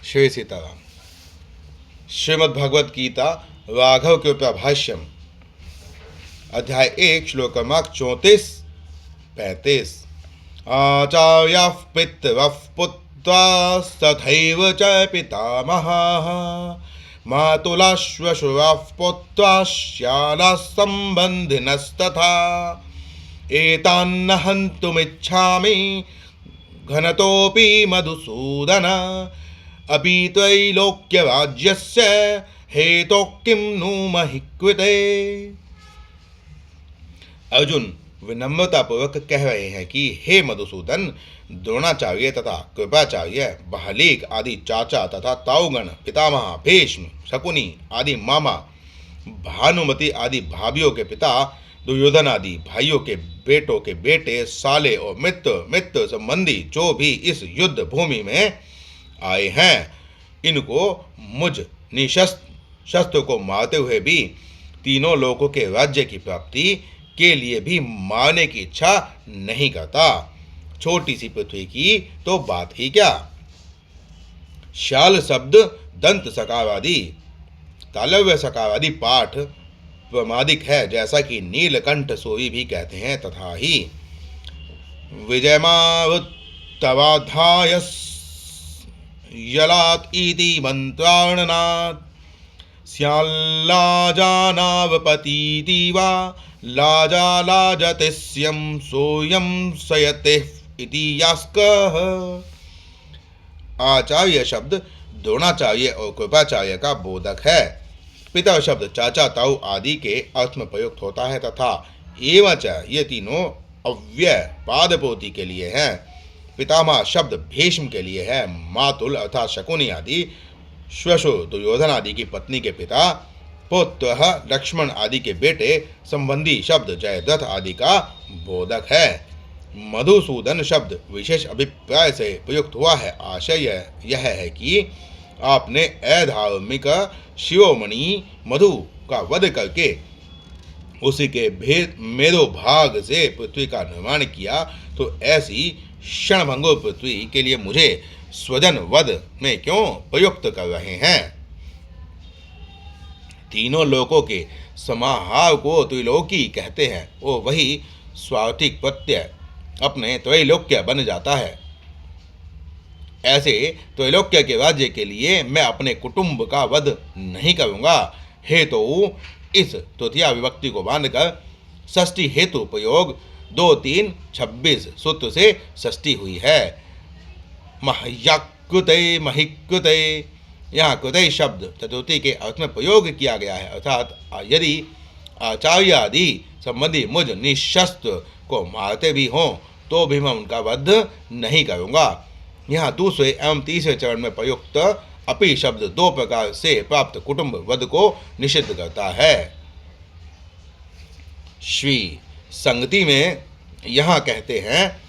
श्री सीताराम। श्रीमद् भगवद गीता राघव के ऊपर भाष्यम, अध्याय 1, श्लोक क्रमांक 34-35। आचार्यः पितरः पुत्रास्तथैव च पितामहाः मातुलः श्वशुरः पुत्राः श्यालाः सम्बन्धिनस्तथा एतान्न हन्तुमिच्छामि घनतोऽपि मधुसूदन अपि त्रैलोक्यराज्यस्य हेतोः किं नु महि कृते। अर्जुन विनम्रतापूर्वक कह रहे हैं कि हे मधुसूदन, द्रोणाचार्य तथा कृपाचार्य, बहलीक आदि चाचा तथा ताऊगण, पितामह भीष्म, शकुनी आदि मामा, भानुमति आदि भाभियों के पिता, दुर्योधन आदि भाइयों के बेटों के बेटे, साले और मित्र संबंधी जो भी इस युद्ध भूमि में आए हैं, इनको मुझ निशस्त्र को मारते हुए भी तीनों लोकों के राज्य की प्राप्ति के लिए भी मारने की इच्छा नहीं करता। छोटी सी पृथ्वी की तो बात ही क्या। शाल शब्द दंत सकारवादी, तालव्य सकारवादी पाठ प्रमादिक है, जैसा कि नीलकंठ सोई भी कहते हैं। तथा ही विजयमावुत्तवाध्याय यलात् इति मंत्राणनात् स्याल्लाजानावपतीति वा लाजालाजतिस्यं सोयं सयते इति यास्कः। आचार्य शब्द द्रोणाचार्य और कृपाचार्य का बोधक है। पिता शब्द चाचा ताऊ आदि के अर्थ में प्रयुक्त होता है तथा एवं ये तीनों अव्यय पादपोती के लिए हैं। पितामह शब्द भीष्म के लिए है। मातुल अर्थात शकुनी आदि, श्वशुर दुर्योधन आदि की पत्नी के पिता, पुत्र लक्ष्मण आदि के बेटे, संबंधी शब्द जयद्रथ आदि का बोधक है। मधुसूदन शब्द विशेष अभिप्राय से प्रयुक्त हुआ है। आशय यह है कि आपने अधार्मिक शिरोमणि मधु का वध करके उसी के मेरु भाग से पृथ्वी का निर्माण किया, तो ऐसी क्षणभंगुर पृथ्वी के लिए मुझे स्वजन वध में क्यों प्रयुक्त कर रहे हैं। तीनों लोकों के समाहार को त्रिलोकी कहते हैं। वो वही स्वार्थिक प्रत्यय अपने त्रैलोक्य बन जाता है। ऐसे त्रैलोक्य के राज्य के लिए मैं अपने कुटुंब का वध नहीं करूंगा। हेतु इस तृतीया विभक्ति को बांधकर षष्ठी हेतु प्रयोग 2, 3, 26 सूत्र से षष्ठी हुई है। मह्यकृते महिकृते, यहाँ कृते शब्द चतुर्थी के अर्थ में प्रयोग किया गया है। अर्थात यदि आचार्य आदि संबंधी मुझ निशस्त्र को मारते भी हों तो भी मैं उनका वध नहीं करूँगा। यहाँ दूसरे एवं तीसरे चरण में प्रयुक्त अपि शब्द दो प्रकार से प्राप्त कुटुंब वध को निषिद्ध करता है। श्री संगति में यहाँ कहते हैं,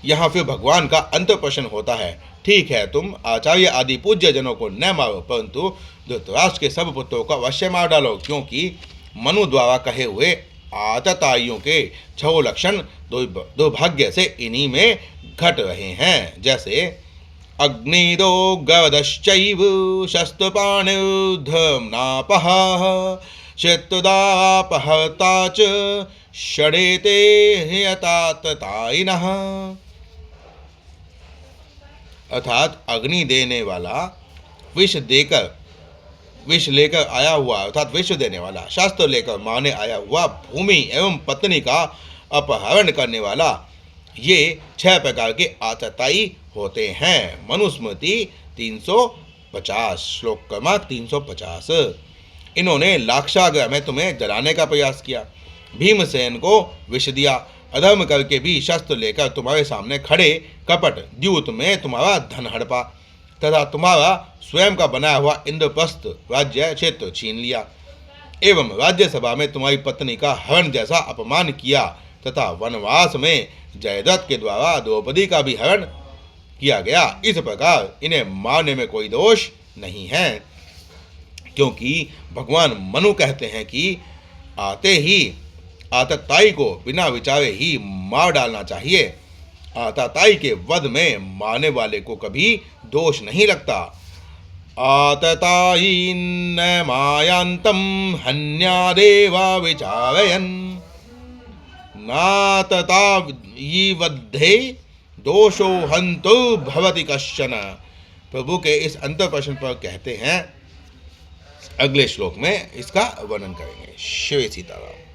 यहाँ फिर भगवान का अंत प्रश्न होता है। ठीक है, तुम आचार्य आदि पूज्य जनों को न मारो, परंतु धृतराष्ट्र के सब पुत्रों को अवश्य मार डालो, क्योंकि मनु द्वारा कहे हुए आतताइयों के 6 लक्षण दुर्भाग्य से इन्हीं में घट रहे हैं। जैसे अग्निदो गवदश्चैव शस्त्रपाणिर्धम्नापः शत्रुदापहर्ता च षडेते हताततायिनः। अर्थात अग्नि देने वाला, विष लेकर आया हुआ अर्थात विष देने वाला, शास्त्र लेकर मारने आया हुआ, भूमि एवं पत्नी का अपहरण करने वाला, ये 6 प्रकार के आतताई होते हैं। मनुस्मृति 350 श्लोक क्रमांक 350। इन्होंने लाक्षागृह में तुम्हें जलाने का प्रयास किया, भीमसेन को विष दिया, अधर्म करके भी शस्त्र लेकर तुम्हारे सामने खड़े कपट द्यूत में तुम्हारा धन हड़पा तथा तुम्हारा स्वयं का बनाया हुआ इंद्रप्रस्थ राज्य क्षेत्र छीन लिया, एवं राज्यसभा में तुम्हारी पत्नी का हरण जैसा अपमान किया तथा वनवास में जयद्रथ के द्वारा द्रौपदी का भी हरण किया गया। इस प्रकार इन्हें मारने में कोई दोष नहीं है, क्योंकि भगवान मनु कहते हैं कि आते ही आतताई को बिना विचारे ही मार डालना चाहिए। आतताई के वध में मारने वाले को कभी दोष नहीं लगता। आततायीन्न मायान्तं हन्यादेवा विचारयन् नाततायीवद्धे दोषो हंतो भवति कश्चन। प्रभु के इस अंतर प्रश्न पर कहते हैं, अगले श्लोक में इसका वर्णन करेंगे। शिव सीताराम।